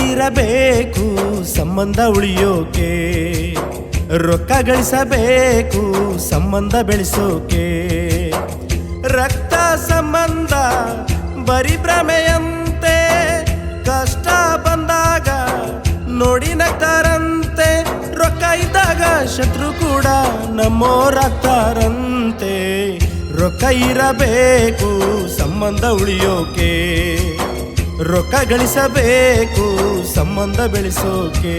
ಇರಬೇಕು ಸಂಬಂಧ ಉಳಿಯೋಕೆ, ರೊಕ್ಕ ಗಳಿಸಬೇಕು ಸಂಬಂಧ ಬೆಳೆಸೋಕೆ. ರಕ್ತ ಸಂಬಂಧ ಬರೀ ಭ್ರಮೆಯಂತೆ, ಕಷ್ಟ ಬಂದಾಗ ನೋಡಿ ನಗ್ತಾರಂತೆ. ರೊಕ್ಕ ಇದ್ದಾಗ ಶತ್ರು ಕೂಡ ನಮ್ಮೋರಾಗ್ತಾರಂತೆ. ರೊಕ್ಕ ಇರಬೇಕು ಸಂಬಂಧ ಉಳಿಯೋಕೆ, ರೊಕ್ಕ ಗಳಿಸಬೇಕು ಸಂಬಂಧ ಬೆಳೆಸೋಕೆ.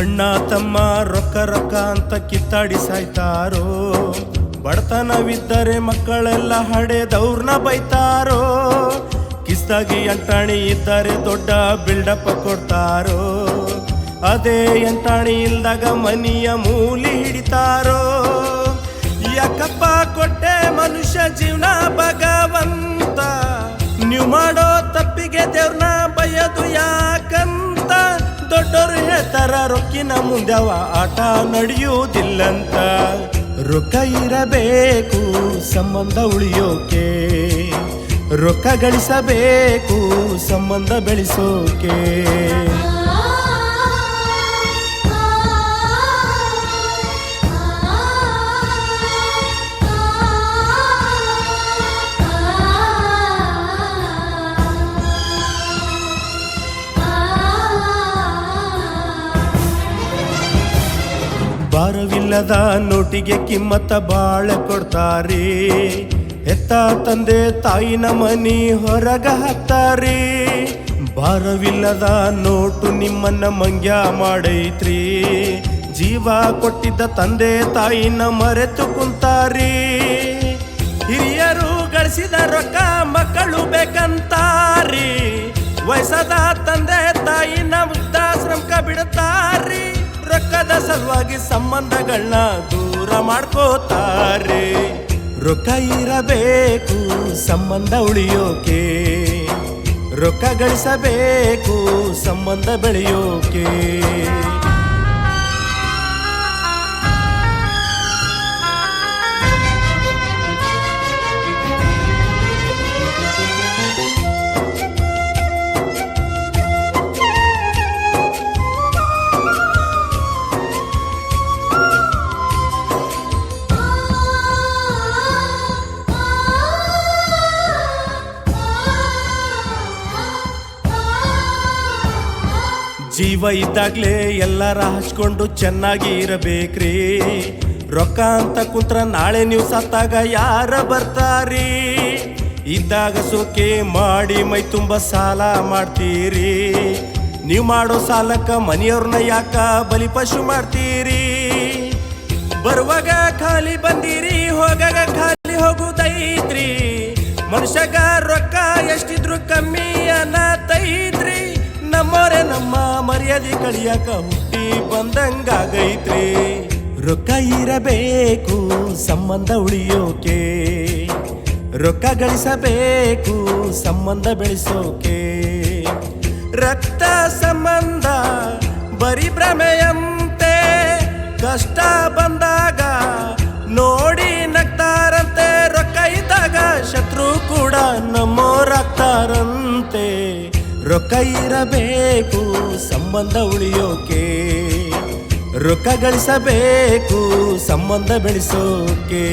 ಅಣ್ಣ ತಮ್ಮ ರೊಕ್ಕ ರೊಕ್ಕ ಅಂತ ಕಿತ್ತಾಡಿ ಸಾಯ್ತಾರೋ, ಬಡತನವಿದ್ದರೆ ಮಕ್ಕಳೆಲ್ಲ ಹಡೆದವ್ರನ್ನ ಬೈತಾರೋ. ಕಿಸ್ತಾಗಿ ಎಂಟಾಣಿ ಇದ್ದರೆ ದೊಡ್ಡ ಬಿಲ್ಡಪ್ ಕೊಡ್ತಾರೋ, ಅದೇ ಎಂಟಾಣಿ ಇಲ್ದಾಗ ಮನಿಯ ಮೂಲಿ ಹಿಡಿತಾರೋ. ಯಾಕಪ್ಪ ಕೊಟ್ಟೆ ಮನುಷ್ಯ ಜೀವನ ಭಗವಂತ, ನೀವು ಮಾಡೋ ತಪ್ಪಿಗೆ ದೇವ್ರನ್ನ ಬಯ್ಯೋದು ಯಾಕಂತ. ದೊಡ್ಡೋರು ಹೇಳ್ತಾರ ರೊಕ್ಕಿನ ಮುಂದವ ಆಟ ನಡೆಯುವುದಿಲ್ಲಂತ. ರೊಕ್ಕ ಇರಬೇಕು ಸಂಬಂಧ ಉಳಿಯೋಕೆ, ರೊಕ್ಕ ಗಳಿಸಬೇಕು ಸಂಬಂಧ ಬೆಳೆಸೋಕೆ. ಭಾರವಿಲ್ಲದ ನೋಟಿಗೆ ಕಿಮ್ಮತ್ತ ಬಾಳ ಕೊಡ್ತಾರಿ, ಹೆತ್ತ ತಂದೆ ತಾಯಿನ ಮನಿ ಹೊರಗ ಹಾಕ್ತಾರಿ. ಭಾರವಿಲ್ಲದ ನೋಟು ನಿಮ್ಮನ್ನ ಮಂಗ್ಯ ಮಾಡೈತ್ರಿ, ಜೀವ ಕೊಟ್ಟಿದ್ದ ತಂದೆ ತಾಯಿನ ಮರೆತು ಕುಂತಾರಿ. ಹಿರಿಯರು ಗಳಿಸಿದ ರೊಕ್ಕ ಮಕ್ಕಳು ಬೇಕಂತಾರಿ, ವಯಸ್ಸಾದ ತಂದೆ ತಾಯಿನ ವೃದ್ಧಾಶ್ರಮಕ್ಕ ಬಿಡುತ್ತಾರಿ. ರೊಕ್ಕದ ಸಲುವಾಗಿ ಸಂಬಂಧಗಳನ್ನ ದೂರ ಮಾಡ್ಕೋತಾರೆ. ರೊಕ್ಕ ಇರಬೇಕು ಸಂಬಂಧ ಉಳಿಯೋಕೆ, ರೊಕ್ಕ ಗಳಿಸಬೇಕು ಸಂಬಂಧ ಬೆಳೆಯೋಕೆ. ಜೀವ ಇದ್ದಾಗ್ಲೇ ಎಲ್ಲರ ಹಚ್ಕೊಂಡು ಚೆನ್ನಾಗಿ ಇರಬೇಕ್ರಿ. ರೊಕ್ಕ ಅಂತ ಕುಂತ್ರ ನಾಳೆ ನೀವು ಸತ್ತಾಗ ಯಾರ ಬರ್ತಾರಿ. ಇದ್ದಾಗ ಸೋಕೆ ಮಾಡಿ ಮೈ ತುಂಬ ಸಾಲ ಮಾಡ್ತೀರಿ, ನೀವು ಮಾಡೋ ಸಾಲಕ್ಕ ಮನೆಯವ್ರನ್ನ ಯಾಕ ಬಲಿಪಶು ಮಾಡ್ತೀರಿ. ಬರುವಾಗ ಖಾಲಿ ಬಂದಿರಿ, ಹೋಗಾಗ ಖಾಲಿ ಹೋಗುದೈತ್ರಿ. ಮನುಷ್ಯಗ ರೊಕ್ಕ ಎಷ್ಟಿದ್ರು ಕಮ್ಮಿ ಅನ್ನತೈತ್ರಿ. ನಮ್ಮೋರೆ ನಮ್ಮ ಮರ್ಯಾದೆ ಕಳಿಯಾಕ ಹುಟ್ಟಿ ಬಂದಂಗಾಗೈತ್ರಿ. ರೊಕ್ಕ ಇರಬೇಕು ಸಂಬಂಧ ಉಳಿಯೋಕೆ, ರೊಕ್ಕ ಗಳಿಸಬೇಕು ಸಂಬಂಧ ಬೆಳೆಸೋಕೆ. ರಕ್ತ ಸಂಬಂಧ ಬರೀ ಭ್ರಮೆಯಂತೆ, ಕಷ್ಟ ಬಂದಾಗ ನೋಡಿ ನಗ್ತಾರಂತೆ. ರೊಕ್ಕ ಇದ್ದಾಗ ಶತ್ರು ಕೂಡ ನಮ್ಮೋರಾಗ್ತಾರಂತೆ. ರೊಕ್ಕ ಇರಬೇಕು ಸಂಬಂಧ ಉಳಿಯೋಕೆ, ರೊಕ್ಕ ಗಳಿಸಬೇಕು ಸಂಬಂಧ ಬೆಳೆಸೋಕೆ.